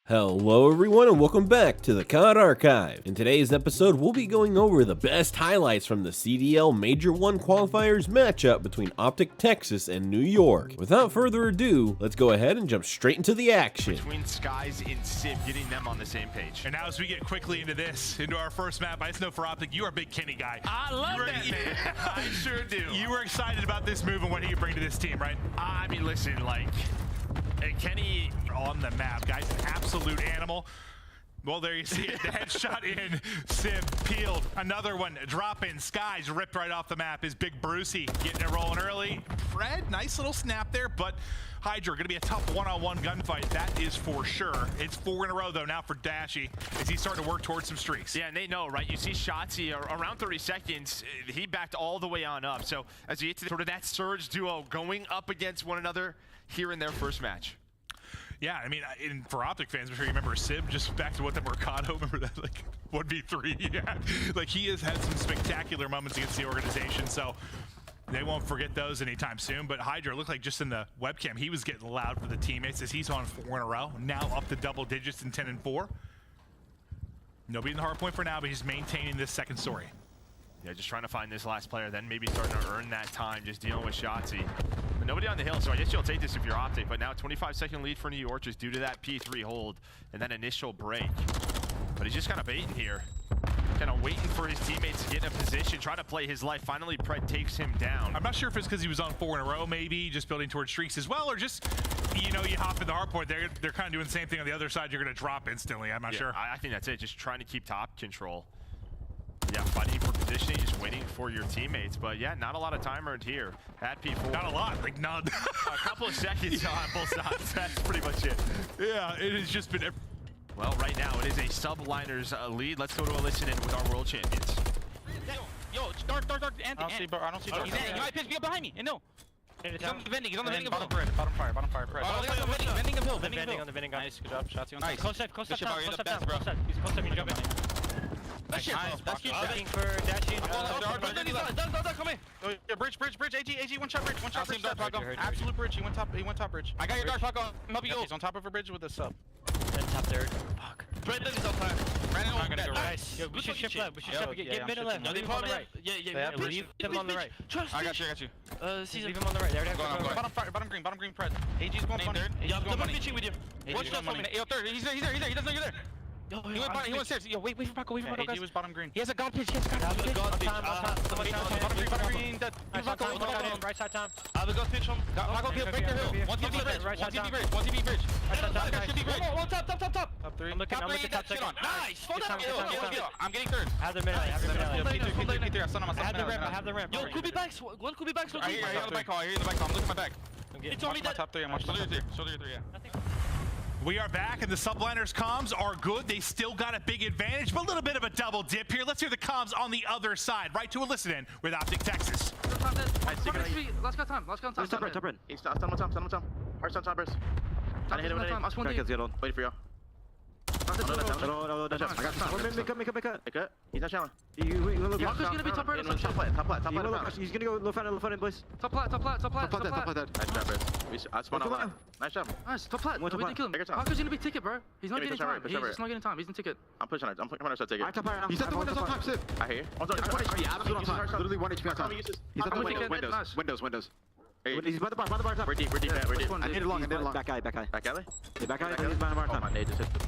Hello everyone and welcome back to the COD Archive. In today's episode, we'll be going over the best highlights from the CDL Major I Qualifiers matchup between OpTic Texas and New York. Without further ado, let's go ahead and jump straight into the action. Between Skies and Civ, getting them on the same page. And now as we get quickly into our first map, I just know for OpTic, you are a big Kenny guy. I love that, man. I sure do. You were excited about this move and what he could bring to this team, right? I mean, listen, like, Kenny on the map, guys, an absolute animal. Well, there you see it, the headshot in, Civ peeled. Another one, drop in, Skies ripped right off the map. Is Big Brucey getting it rolling early. Fred, nice little snap there, but Hydra gonna be a tough one-on-one gunfight, that is for sure. It's 4 in a row though now for Dashy as he's starting to work towards some streaks. Yeah, and they know, right? You see Shotzi around 30 seconds, he backed all the way on up. So as you get to sort of that surge duo going up against one another here in their first match. Yeah, I mean, for OpTic fans, I'm sure you remember Civ, just back to what the Mercado, remember that, like, 1v3 he had? Like, he has had some spectacular moments against the organization, so they won't forget those anytime soon. But Hydra looked like just in the webcam, he was getting loud for the teammates as he's on 4 in a row, now up to double digits in 10 and 4. Nobody in the hard point for now, but he's maintaining this second story. Yeah, just trying to find this last player, then maybe starting to earn that time, just dealing with Shotzi. But nobody on the hill, so I guess you'll take this if you're OpTic. But now 25-second lead for New York just due to that P3 hold and that initial break. But he's just kind of baiting here. Kind of waiting for his teammates to get in a position, try to play his life. Finally, Pred takes him down. I'm not sure if it's because he was on 4 in a row, maybe, just building towards streaks as well, or just, you know, you hop in the hard point, they're kind of doing the same thing on the other side, you're going to drop instantly. I'm not sure. I think that's it, just trying to keep top control. Yeah, fighting for positioning, just waiting for your teammates. But yeah, not a lot of time earned here at P4. Not a lot, like none. A couple of seconds on both sides. That's pretty much it. Yeah, it has just been... Well, right now it is a Subliners lead. Let's go to a listen-in with our world champions. Yo, dark, Anthony. I don't see dark. He's in, be behind me, and no. He's on the vending, bottom fire, bottom fire. Vending hill. On the vending gun. Nice, good job, Shotzi on Nice. Close step, He's close step, you jump in. That's huge. Looking for Dashy. Come in. Bridge, AG, one shot bridge, absolute bridge, he went top bridge. I got your dark, Paco, help you go. He's on top of a bridge with a sub. Top third. Fuck. Brandon is on fire. Brandon, nice. Yo, we should shift left, get middle left. They on the right. Yeah, Leave them on the right. I got you. Leave them on the right. There, Bottom fire, bottom green, Pred. AG's going funny. Yeah, going money. with you. Watch that for me. Yo, third, he's there, he doesn't know you're there. Yo, he went stairs. Yo, wait for Paco, guys. AG was bottom green. He has a god pitch, Bottom green, dead. Right side time. I have a god pitch home. Paco, break the hill. One TB bridge. One top. Top 3. I'm looking top second. Nice! I'm getting third. Have the middle. I have the ramp. Yo, could be backs. One could be backs. I hear you in the back call. I'm looking at my back. It's only that. Top 3. I'm watching shoulder 3, yeah. We are back, and the Subliners comms are good. They still got a big advantage, but a little bit of a double dip here. Let's hear the comms on the other side. Right to a listen-in with OpTic Texas. Let's go time. Top red. Stand on top. Hard stand toppers. Trying to hit him with it. Wait for y'all. No. I got time. Make it. He's not showering. Marco's gonna be top right. Top flat. He's gonna go low front, boys. Top flat. I spawned out. Nice job. Nice, top flat. We didn't kill him. Marco's gonna be ticket, bro. He's not getting time. He's just not getting time. He's in ticket. I'm pushing it. I'm coming to ticket. He's at the windows on top, Civ. I hear you. I'm 1 HP, absolute on top. Literally 1 HP on top. He's at the windows. He's by the bar, top. We're deep. I did it long. Back alley. Back alley? Back alley, he's by the bar Oh, top. my nade just hit the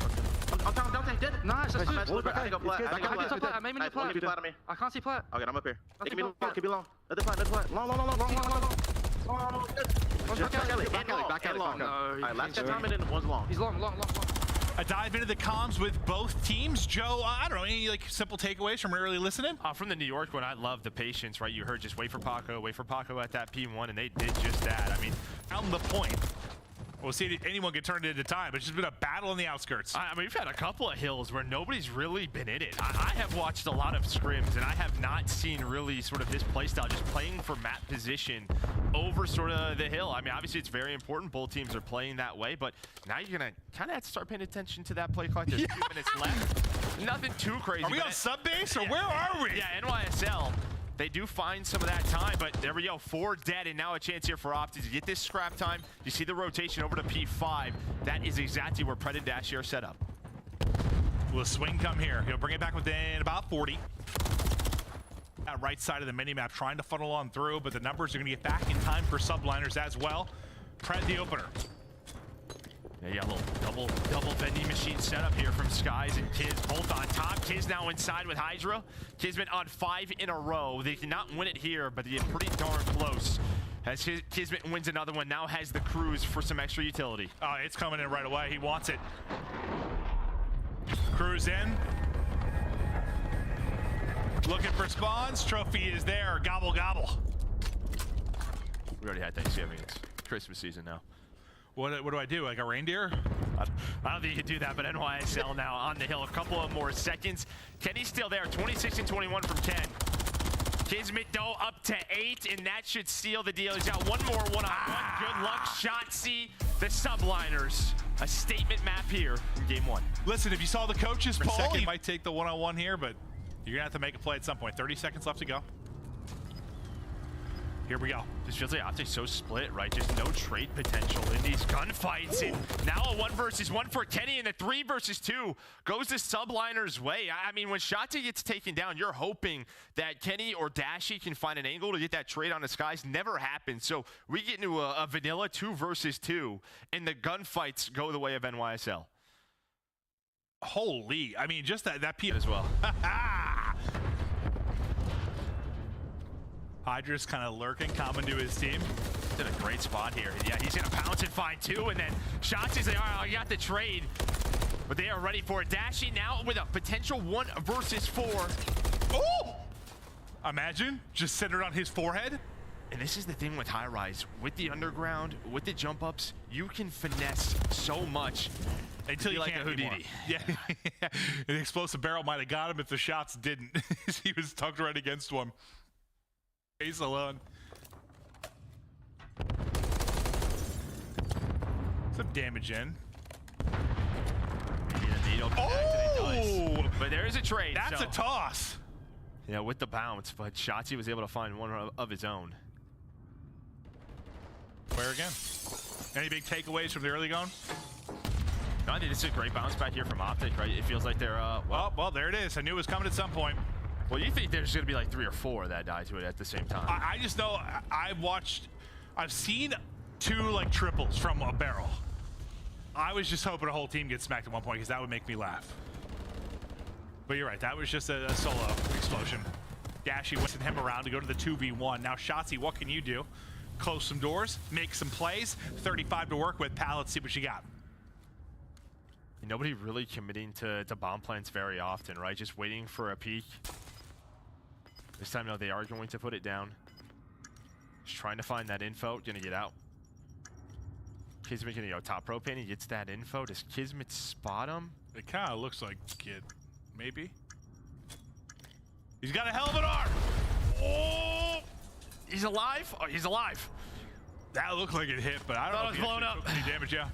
I'm down, dead. Nice, that's good. I think plat. Maybe need plat. I can't see plat. Okay, I'm up here. It can be long. Let the plat. Long. Back alley. Alright, last guy time and then one's long. He's long. A dive into the comms with both teams. Joe, I don't know, any like simple takeaways from early listening? From the New York one, I love the patience, right? You heard just wait for Paco at that P1, and they did just that. I mean, On the point. We'll see if anyone can turn it into time, but it's just been a battle on the outskirts. I mean, we've had a couple of hills where nobody's really been in it. I have watched a lot of scrims, and I have not seen really sort of this playstyle, just playing for map position over sort of the hill. I mean, obviously it's very important. Both teams are playing that way, but now you're going to kind of have to start paying attention to that play clock. There's 2 minutes left. Nothing too crazy. Are we on sub base, or where are we? Yeah, NYSL. They do find some of that time, but there we go. 4 dead, and now a chance here for OpTic to get this scrap time. You see the rotation over to P5. That is exactly where Pred and Dashy are set up. Will a swing come here? He'll bring it back within about 40. That right side of the minimap trying to funnel on through, but the numbers are going to get back in time for Subliners as well. Pred the opener. Yeah, you got a little double vending machine setup here from Skies and Kiz both on top. Kiz now inside with Hydra. Kismet on 5 in a row. They did not win it here, but they get pretty darn close. As Kismet wins another one, now has the cruise for some extra utility. Oh, it's coming in right away. He wants it. Cruise in. Looking for spawns. Trophy is there. Gobble, gobble. We already had Thanksgiving. It's Christmas season now. What do I do? Like a reindeer? I don't think you can do that, but NYSL now on the hill. A couple of more seconds. Kenny's still there. 26 and 21 from Ken. Kismet though up to 8, and that should seal the deal. He's got one more one-on-one. Good luck, Shotzzy. The Subliners. A statement map here in game 1. Listen, if you saw the coaches poll, second might take the one-on-one here, but you're gonna have to make a play at some point. 30 seconds left to go. Here we go. Just feels like OpTic's so split, right? Just no trade potential in these gunfights. And now a 1 versus 1 for Kenny, and the 3 versus 2 goes the Subliners' way. I mean, when Shotzzy gets taken down, you're hoping that Kenny or Dashy can find an angle to get that trade on the Skies. Never happens. So we get into a vanilla 2 versus 2, and the gunfights go the way of NYSL. Holy, I mean, just that P as well. Hydra's kind of lurking, coming to his team. In a great spot here. Yeah, he's gonna pounce and find 2, and then Shotzzy's like, all right, I got the trade. But they are ready for it. Dashy now with a potential 1 versus 4. Oh! Imagine, just centered on his forehead. And this is the thing with high rise. With the underground, with the jump ups, you can finesse so much. Until you like can't a Houdini. anymore. Yeah, the explosive barrel might have got him if the shots didn't. He was tucked right against one. Face alone. Some damage in. Maybe the needle Oh! But there is a trade. That's a toss. Yeah, with the bounce, but Shotzzy was able to find one of his own. Where again? Any big takeaways from the early going? No, I think this is a great bounce back here from OpTic, right? It feels like they're, well, there it is. I knew it was coming at some point. Well, you think there's going to be like 3 or 4 that die to it at the same time. I just know I've seen 2 like triples from a barrel. I was just hoping a whole team gets smacked at one point because that would make me laugh. But you're right, that was just a solo explosion. Dashy whipping him around to go to the 2v1. Now Shotzzy, what can you do? Close some doors, make some plays. 35 to work with, pal. Let's see what you got. Nobody really committing to bomb plants very often, right? Just waiting for a peek. This time, no, they are going to put it down. Just trying to find that info. Gonna get out. Kismet gonna go top propane. He gets that info. Does Kismet spot him? It kind of looks like Kid. Maybe. He's got a hell of an arm. Oh! He's alive? Oh, he's alive. That looked like it hit, but I don't know if he blown up. took any damage, yeah.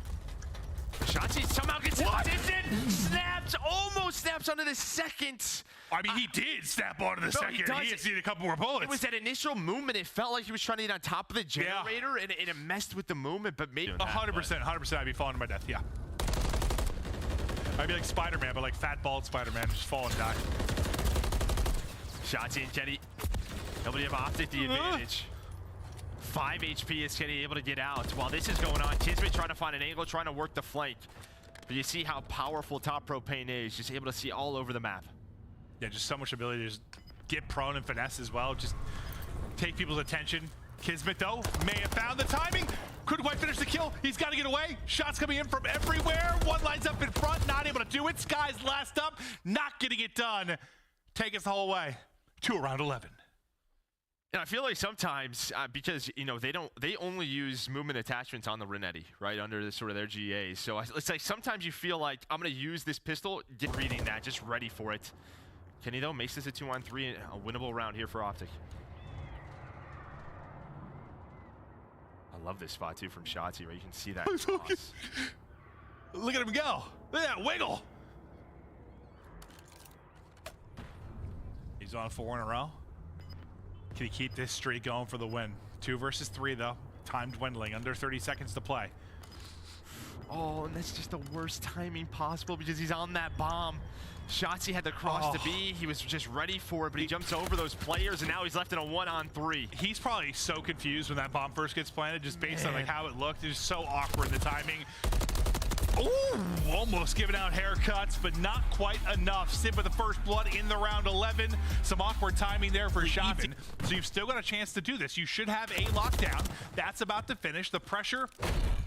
Shotzzy somehow gets it. Snaps, almost snaps onto the second. I mean, he did snap onto the second. He had seen a couple more bullets. It was that initial movement. It felt like he was trying to get on top of the generator, and it messed with the movement, but maybe 100%, I'd be falling to my death, yeah. I'd be like Spider-Man, but like fat, bald Spider-Man, just fall and die. Shotzzy and Kenny. Nobody have OpTic the advantage. 5 HP is Kenny able to get out. While this is going on, Kismet trying to find an angle, trying to work the flank. But you see how powerful top propane is, just able to see all over the map. Yeah, just so much ability to just get prone and finesse as well. Just take people's attention. Kismet, though, may have found the timing. Couldn't quite finish the kill. He's got to get away. Shots coming in from everywhere. One lines up in front, not able to do it. Sky's last up, not getting it done. Take us the whole way to around 11. And I feel like sometimes, because, you know, they only use movement attachments on the Renetti, right, under sort of their GAs. So it's like sometimes you feel like, I'm going to use this pistol, get reading that, just ready for it. Kenny, though, makes this a 2-on-3, a winnable round here for OpTic. I love this spot, too, from Shotzzy, right? You can see that cross. Look at him go. Look at that wiggle. He's on 4 in a row. Can he keep this streak going for the win? 2 versus 3 though. Time dwindling, under 30 seconds to play. Oh, and that's just the worst timing possible because he's on that bomb. Shotzzy had the cross to B. He was just ready for it, but he jumps over those players, and now he's left in a 1-on-3. He's probably so confused when that bomb first gets planted, just based on like how it looked. It was so awkward, the timing. Ooh, almost giving out haircuts, but not quite enough. Sid with the first blood in the round 11. Some awkward timing there for Shotzzy. So you've still got a chance to do this. You should have a lockdown. That's about to finish. The pressure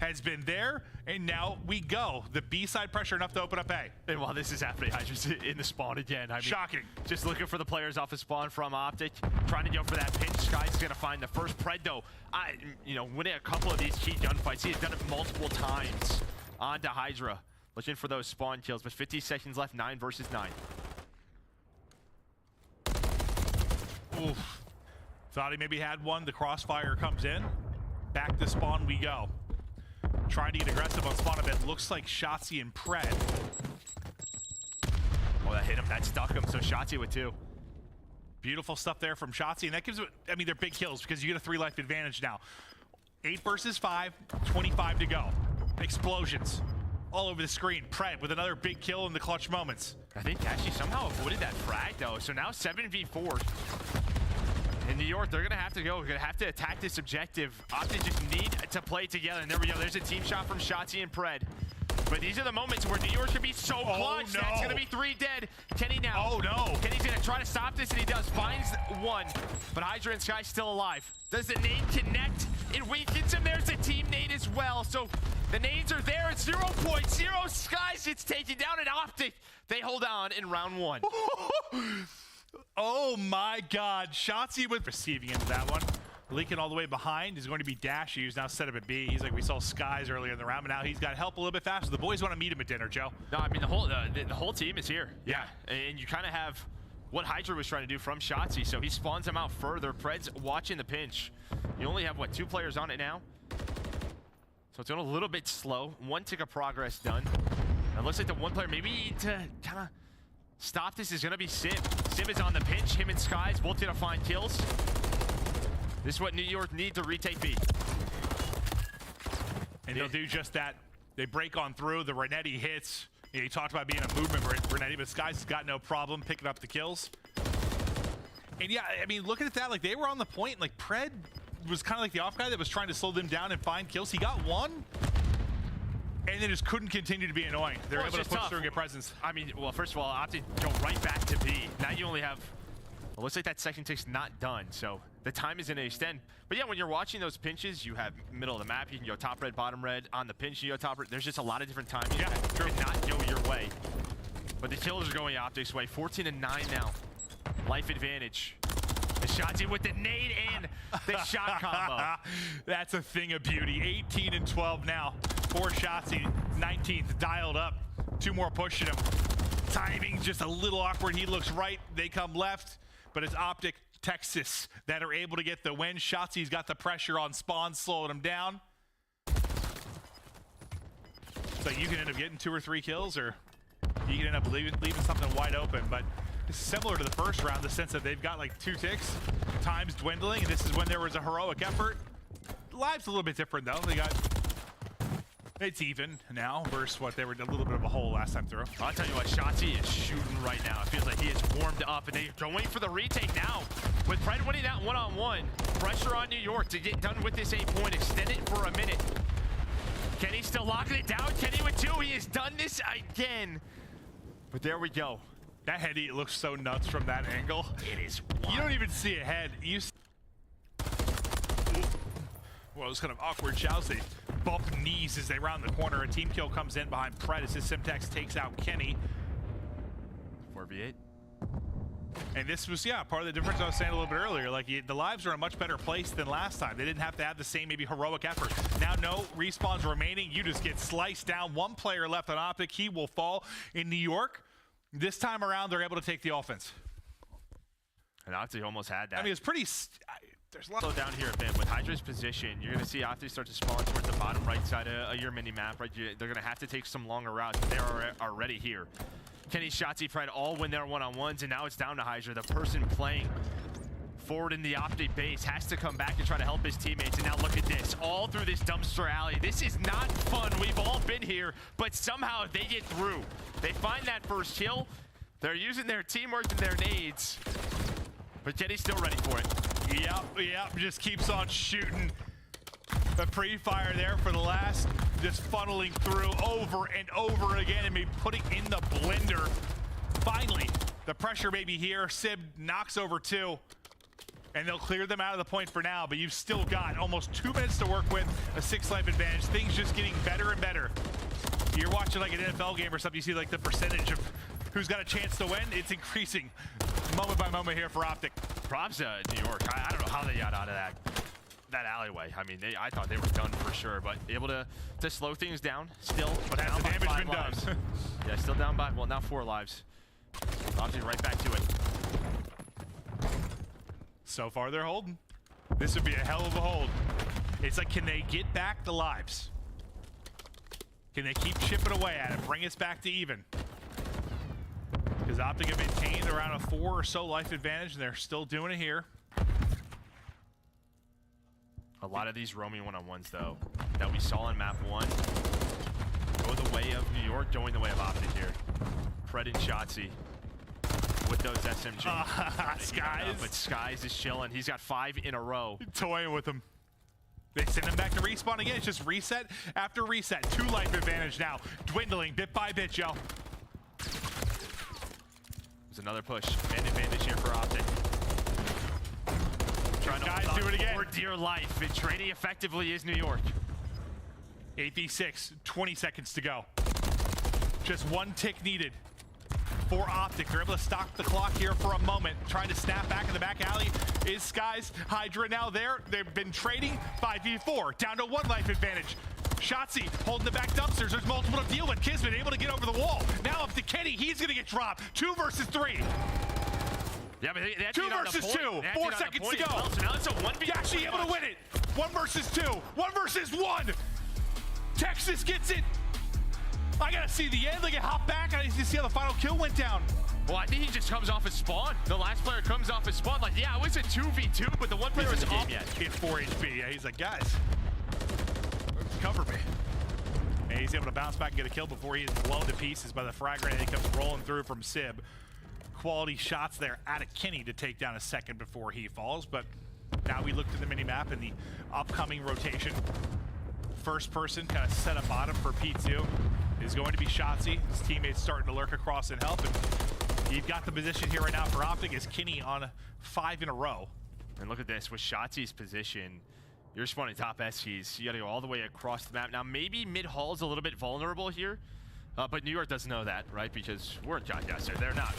has been there, and now we go. The B-side pressure enough to open up A. And while this is happening, I just in the spawn again. I mean, shocking. Just looking for the players off the spawn from OpTic, trying to go for that pinch. Sky's gonna find the first. Pred though, winning a couple of these key gunfights. He has done it multiple times. On to Hydra, looking for those spawn kills, but 50 seconds left, 9 versus 9. Oof. Thought he maybe had one. The crossfire comes in. Back to spawn we go. Trying to get aggressive on spawn a bit. Looks like Shotzzy and Pred. Oh, that hit him. That stuck him. So Shotzzy with 2. Beautiful stuff there from Shotzzy, and that gives it, I mean, they're big kills because you get a 3-life advantage now. 8 versus 5, 25 to go. Explosions all over the screen. Pred with another big kill in the clutch moments. I think Tashi somehow avoided that frag though. So now 7v4. In New York, they're gonna have to go. We're gonna have to attack this objective. OpTic just need to play together. And there we go. There's a team shot from Shotzzy and Pred. But these are the moments where New York should be so clutch. No. That's gonna be 3 dead. Kenny now. Oh no. Kenny's gonna try to stop this, and he does. Finds 1. But Hydra and Sky still alive. Does the nade connect? It weakens him. There's the team nade as well. So the nades are there. It's 0.0. Skies gets taken down, and OpTic, they hold on in round 1. Oh my God. Shotzzy with receiving into that one. Leaking all the way behind is going to be Dashy, who's now set up at B. He's like, we saw Skies earlier in the round, but now he's got help a little bit faster. The boys want to meet him at dinner, Joe. No, I mean, the whole team is here. Yeah. And you kind of have what Hydra was trying to do from Shotzzy, so he spawns him out further. Pred's watching the pinch. You only have, what, 2 players on it now? So it's going a little bit slow. 1 tick of progress done. It looks like the 1 player maybe to kind of stop this is going to be Sim. Sim is on the pinch. Him and Skies both going to find kills. This is what New York need to retake B. And they'll do just that. They break on through. The Renetti hits. You know, he talked about being a movement Renetti, but Skies has got no problem picking up the kills. And yeah, I mean, looking at that, like they were on the point. Like Pred was kind of like the off guy that was trying to slow them down and find kills. He got 1. And then just couldn't continue to be annoying. They're able to push through and get presence. I mean, well, first of all, OpTic go right back to B. Now you only have, well, looks like that second tick's not done, so the time is going to extend. But yeah, when you're watching those pinches, you have middle of the map. You can go top red, bottom red. On the pinch, you go top red. There's just a lot of different times that could not go your way. But the kills are going OpTic's way. 14-9 now. Life advantage. The Shotzzy with the nade and the shot combo. That's a thing of beauty. 18-12 now for Shotzzy. 19th dialed up. 2 more pushing him. Timing just a little awkward. He looks right. They come left. But it's OpTic Texas that are able to get the win. Shotzi's got the pressure on spawn, slowing him down. So you can end up getting 2 or 3 kills, or you can end up leaving something wide open. But it's similar to the first round, the sense that they've got like 2 ticks, time's dwindling, and this is when there was a heroic effort. Live's a little bit different though. They got, it's even now versus what they were a little bit of a hole last time through. I'll tell you what, Shotzzy is shooting right now. It feels like he is warmed up, and they're going for the retake now. With Pred winning that 1-on-1, pressure on New York to get done with this 8-point, extend it for a minute. Kenny still locking it down. Kenny with 2. He has done this again. But there we go. That head eat looks so nuts from that angle. It is wild. You don't even see a head. You see... Well, it's kind of awkward shouts. They bump knees as they round the corner. A team kill comes in behind Pred as his Simtex takes out Kenny. 4v8. And this was, yeah, part of the difference I was saying a little bit earlier. Like, the lives are in a much better place than last time. They didn't have to have the same maybe heroic effort. Now, no respawns remaining. You just get sliced down. 1 player left on OpTic. He will fall. In New York, this time around, they're able to take the offense. And OpTic almost had that. I mean, it's pretty... There's a lot slow down here a bit. With Hydra's position, you're going to see OpTic start to spawn towards the bottom right side of your mini-map. Right? They're going to have to take some longer routes, but they're already here. Kenny, Shotzzy, Pred all win their 1-on-1s, and now it's down to Hydra, the person playing forward in the OpTic base, has to come back and try to help his teammates. And now look at this, all through this dumpster alley. This is not fun. We've all been here, but somehow they get through. They find that first kill. They're using their teamwork and their nades, but Kenny's still ready for it. Yep, just keeps on shooting. A pre-fire there for the last, just funneling through over and over again and maybe putting in the blender. Finally, the pressure may be here. Sib knocks over 2, and they'll clear them out of the point for now, but you've still got almost 2 minutes to work with, a 6 life advantage. Things just getting better and better. You're watching like an NFL game or something, you see like the percentage of who's got a chance to win. It's increasing moment by moment here for OpTic. Props to New York. I don't know how they got out of that alleyway. I mean, I thought they were done for sure, but able to slow things down still. But has the damage been done? Yeah, still down by, well, now 4 lives. OpTic right back to it. So far they're holding. This would be a hell of a hold. It's like, can they get back the lives? Can they keep chipping away at it, bring us back to even? Because OpTic have maintained around a 4 or so life advantage, and they're still doing it here. A lot of these roaming one-on-ones, though, that we saw in map 1 go the way of New York, going the way of OpTic here. Pred and Shotzzy with those SMG. Skies. But Skies is chilling. He's got 5 in a row. Toying with him. They send him back to respawn again. It's just reset after reset. 2 life advantage now. Dwindling bit by bit, yo. There's another push. Man advantage here for OpTic. Trying to do it again. For dear life. And trading effectively is New York. 8v6, 20 seconds to go. Just 1 tick needed for OpTic. They're able to stop the clock here for a moment. Trying to snap back in the back alley is Skies. Hydra now there. They've been trading 5v4. Down to 1 life advantage. Shotzzy holding the back dumpsters. There's multiple to deal with. Kismet able to get over the wall. Now up to Kenny. He's going to get dropped. 2 versus 3. Yeah, but 2 versus 2. 4 seconds to go. Well, so now it's a 1v1. Actually able to win it. 1 versus 2. 1 versus 1. Texas gets it. I gotta see the end. Look at hop back. I need to see how the final kill went down. Well, I think he just comes off his spawn. The last player comes off his spawn. Like, yeah, it was a 2v2, but the one player was off. It's 4 HP. Yeah, he's like, guys, cover me. And he's able to bounce back and get a kill before he is blown to pieces by the frag grenade that comes rolling through from Sib. Quality shots there out of Kenny to take down a second before he falls. But now we look to the mini-map and the upcoming rotation. First person kind of set a bottom for P2 is going to be Shotzzy. His teammates starting to lurk across and help. And you've got the position here right now for OpTic is Kenny on 5 in a row. And look at this, with Shotzzy's position, you're spawning top SCs. You gotta go all the way across the map. Now maybe mid-hall's a little bit vulnerable here, but New York doesn't know that, right? Because we're in Jogcaster, they're not.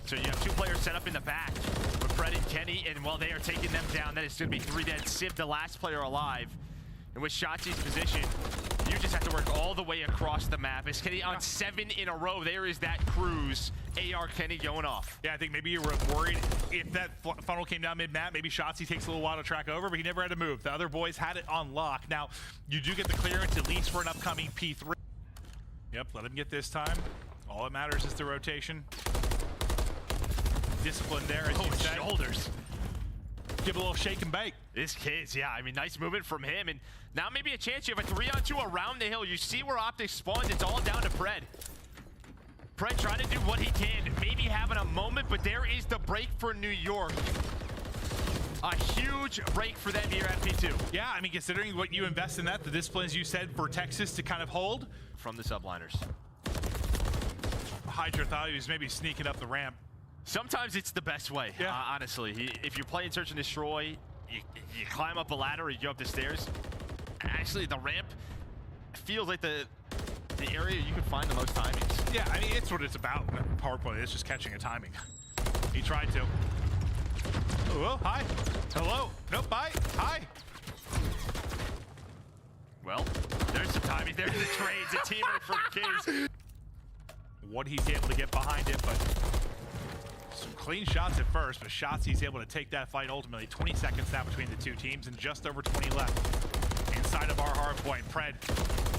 So you have 2 players set up in the back with Pred and Kenny, and while they are taking them down, that is gonna be 3 dead. Sib, the last player alive. And with Shotzzy's position, you just have to work all the way across the map. As Kenny on 7 in a row, there is that cruise. AR Kenny going off. Yeah, I think maybe you were worried if that funnel came down mid-map, maybe Shotzzy takes a little while to track over, but he never had to move. The other boys had it on lock. Now, you do get the clearance at least for an upcoming P3. Yep, let him get this time. All that matters is the rotation. Discipline there, as you say. Shoulders. Give a little shake and bake. This kid's, yeah, I mean, nice movement from him. And now maybe a chance. You have a 3-on-2 around the hill. You see where OpTic spawns. It's all down to Pred. Pred trying to do what he can. Maybe having a moment, but there is the break for New York. A huge break for them here at P2. Yeah, I mean, considering what you invest in that, the disciplines you said for Texas to kind of hold. From the Subliners. Hydra thought he was maybe sneaking up the ramp. Sometimes it's the best way, yeah. Honestly. If you're playing Search and Destroy, you climb up a ladder or you go up the stairs. Actually, the ramp feels like the area you can find the most timings. Yeah, I mean, it's what it's about. Hardpoint, it's just catching a timing. He tried to. Oh, hi. Hello. Nope, bye. Hi. Well, there's the timing. There's the trades. The teamwork from Kids. What he's able to get behind it, but some clean shots at first, but Shotzzy's able to take that fight ultimately. 20 seconds now between the 2 teams and just over 20 left. Inside of our hard point, Pred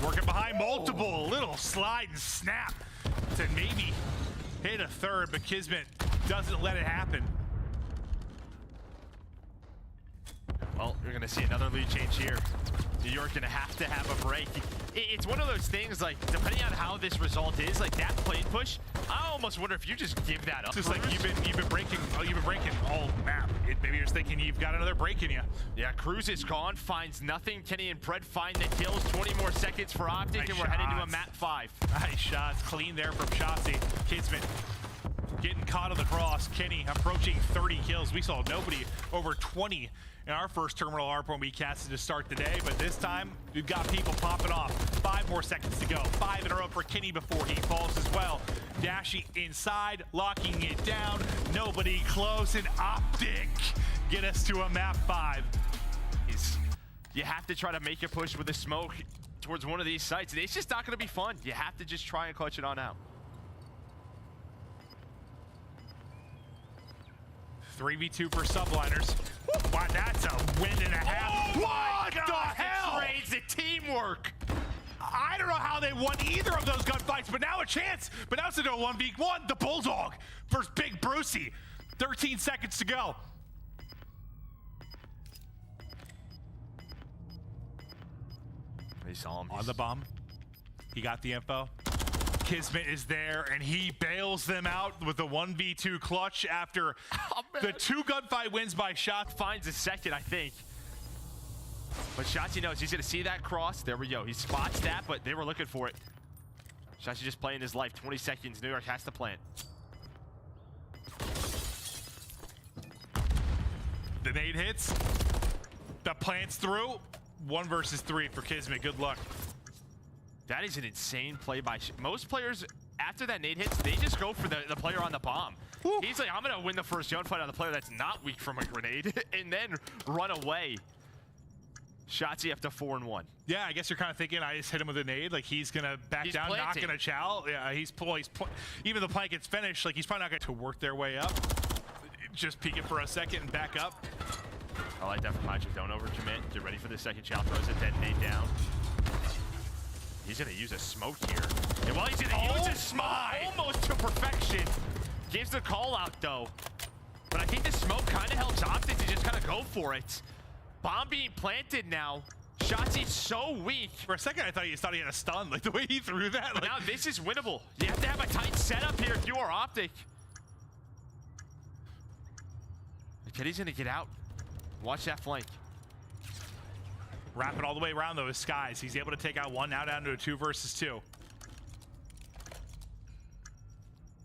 working behind multiple, little slide and snap to maybe hit a third, but Kismet doesn't let it happen. Well, you're gonna see another lead change here. New York gonna have to have a break. It's one of those things, like, depending on how this result is, like that plane push, I almost wonder if you just give that up. It's just like you've been breaking all map. Maybe you're just thinking you've got another break in you. Yeah, Cruz is gone, finds nothing. Kenny and Pred find the kills. 20 more seconds for OpTic, Nice and we're heading to a shots. map 5. Nice shots, clean there from Shotzi. Kismet getting caught on the cross. Kenny approaching 30 kills. We saw nobody over 20 in our first terminal Hardpoint we casted to start the day, but this time we've got people popping off. 5 more seconds to go. 5 in a row for Kenny before he falls as well. Dashy inside, locking it down. Nobody close, and OpTic get us to a map 5. You have to try to make a push with the smoke towards one of these sites. It's just not gonna be fun. You have to just try and clutch it on out. 3v2 for Subliners. Wow, that's a win and a half. Oh what my the God, hell? it trades the teamwork. I don't know how they won either of those gunfights, but now a chance. But now it's into a 1v1. The Bulldog versus Big Brucey. 13 seconds to go. They saw him. On the bomb. He got the info. Kismet is there, and he bails them out with the 1v2 clutch after the 2 gunfight wins by Shot. Finds a second, I think. But Shotzi knows he's gonna see that cross. There we go. He spots that, but they were looking for it. Shotzi just playing his life. 20 seconds. New York has to plant. The nade hits. The plants through. 1 versus 3 for Kismet. Good luck. That is an insane play by most players. After that nade hits, they just go for the player on the bomb. Woo. He's like, I'm gonna win the first gunfight on the player that's not weak from a grenade and then run away. Shotzi up to 4-1. Yeah, I guess you're kind of thinking I just hit him with a nade, like he's gonna back down, planting. not gonna chow. Yeah, even the plank gets finished, like he's probably not going to work their way up. Just peek it for a second and back up. I like that from Major. Don't overcommit. Get ready for the second chow. Throws it, detonate down. He's gonna use a smoke here. And while he's gonna use a smoke almost to perfection, gives the call out though. But I think the smoke kind of helps OpTic to just kind of go for it. Bomb being planted now. Shotzi's so weak. For a second, I thought he had a stun, like the way he threw that. But Like, now this is winnable. You have to have a tight setup here if you are OpTic. Kenny's gonna get out. Watch that flank. wrapping all the way around though is Skies. He's able to take out 1, now down to a 2 versus 2.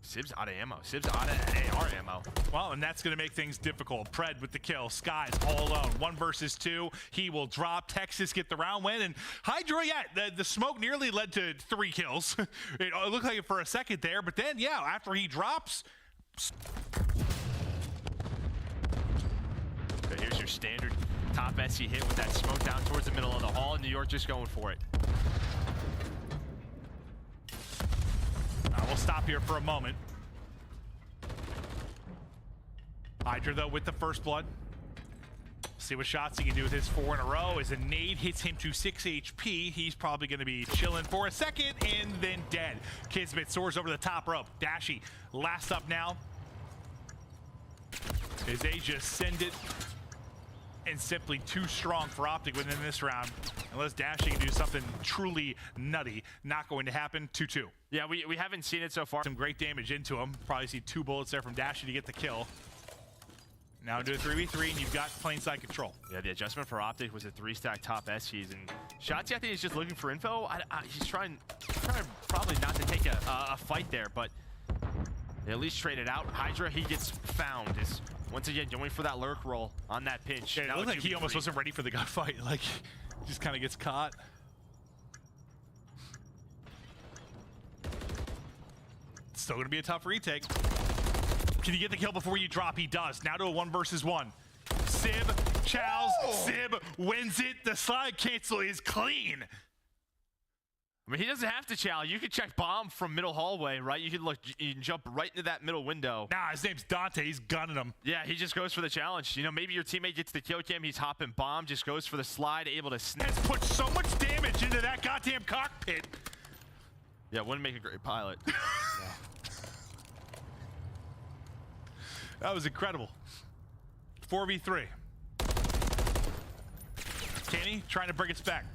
Sib's out of ammo. Sib's out of AR ammo. Well, and that's going to make things difficult. Pred with the kill. Skies all alone. 1 versus 2. He will drop. Texas get the round win. And Hydra, yeah, the smoke nearly led to 3 kills. It looked like it for a second there. But then, yeah, after he drops... So here's your standard top SC hit with that smoke down towards the middle of the hall. New York just going for it. We'll stop here for a moment. Hydra, though, with the first blood. See what shots he can do with his 4 in a row. As a nade hits him to 6 HP, he's probably going to be chilling for a second and then dead. Kismet soars over the top rope. Dashy, last up now. As they just send it. And simply too strong for OpTic within this round. Unless Dashy can do something truly nutty. Not going to happen. 2-2. Yeah, we haven't seen it so far. Some great damage into him. Probably see 2 bullets there from Dashy to get the kill. Now into a 3v3, and you've got plain side control. Yeah, the adjustment for OpTic was a 3-stack top SCs, and Shotzi, I think he's just looking for info. He's trying probably not to take a fight there, but they at least trade it out. Hydra, he gets found. Is once again going for that lurk roll on that pinch. Yeah, it looked like he almost wasn't ready for the gunfight. Like, just kind of gets caught. Still going to be a tough retake. Can you get the kill before you drop? He does. Now to a 1 versus 1. Sib chows. Sib wins it. The slide cancel is clean. I mean, he doesn't have to chow. You could check bomb from middle hallway, right? You can jump right into that middle window. Nah, his name's Dante. He's gunning him. Yeah, he just goes for the challenge. You know, maybe your teammate gets the kill cam. He's hopping bomb, just goes for the slide, able to snap. Has put so much damage into that goddamn cockpit. Yeah, wouldn't make a great pilot. That was incredible. 4v3. Kenny trying to bring us back.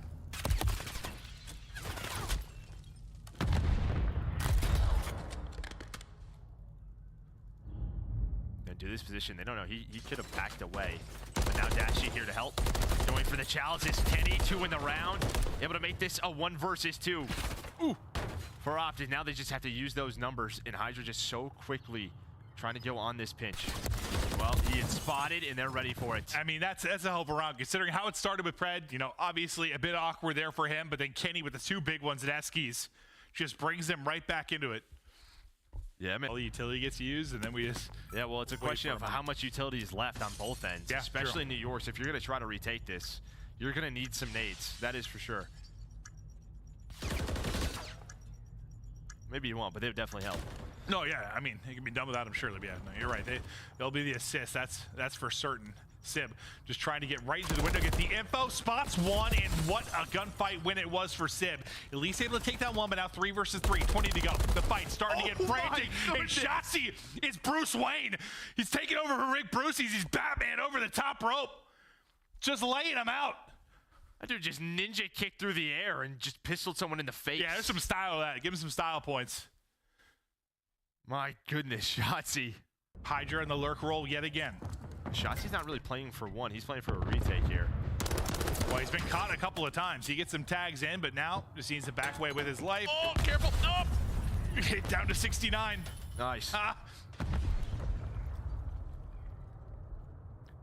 Into this position, they don't know. He could have backed away. But now Dashy here to help. Going for the challenges. Kenny, 2 in the round. Able to make this a 1 versus 2. Ooh. For OpTic, now they just have to use those numbers. And Hydra just so quickly trying to go on this pinch. Well, he is spotted and they're ready for it. I mean, that's a hell of a round considering how it started with Pred. You know, obviously a bit awkward there for him, but then Kenny with the 2 big ones at Eskies just brings them right back into it. Yeah, man. All the utility gets used, and then we just... Yeah, well, it's a question of how much utility is left on both ends, yeah, especially in New York. So if you're going to try to retake this, you're going to need some nades. That is for sure. Maybe you won't, but they would definitely help. No, yeah, I mean, it can be done without him, surely. But yeah, no, you're right. They'll be the assist. That's for certain. Sib just trying to get right into the window, get the info. Spots 1, and what a gunfight win it was for Sib. At least able to take down 1, but now 3 versus 3, 20 to go. The fight starting to get frantic, and Shotzi is Bruce Wayne. He's taking over for Rick Brucey's. He's Batman over the top rope, just laying him out. That dude just ninja kicked through the air and just pistoled someone in the face. Yeah, there's some style of that. Give him some style points. My goodness, Shotzi. Hydra in the lurk roll yet again. Shotzi's not really playing for 1. He's playing for a retake here. Well, he's been caught a couple of times. He gets some tags in, but now just needs to back away with his life. Oh, careful. Oh. Hit down to 69. Nice.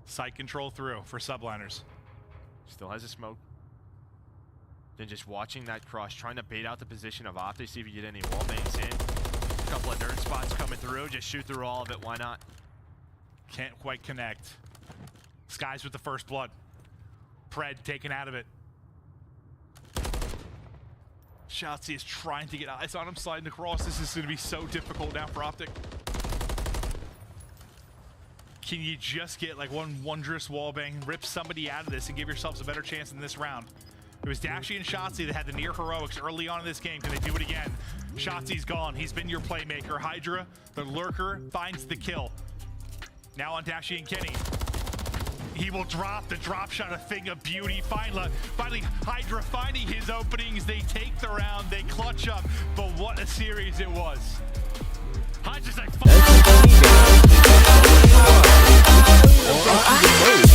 Sight control through for Subliners. Still has a smoke. Then just watching that cross, trying to bait out the position of OpTic, see if you get any wall banks in. A couple of nerd spots coming through. Just shoot through all of it. Why not? Can't quite connect. Skies with the first blood. Pred taken out of it. Shotzi is trying to get eyes on him, sliding across. This is going to be so difficult now for OpTic. Can you just get like one wondrous wallbang, rip somebody out of this, and give yourselves a better chance in this round? It was Dashy and Shotzi that had the near heroics early on in this game. Can they do it again? Shotzi's gone. He's been your playmaker. Hydra, the lurker, finds the kill. Now on Dashy and Kenny. He will drop the drop shot, a thing of beauty. Finally, Hydra finding his openings. They take the round, they clutch up, but what a series it was. Hydra's like, Or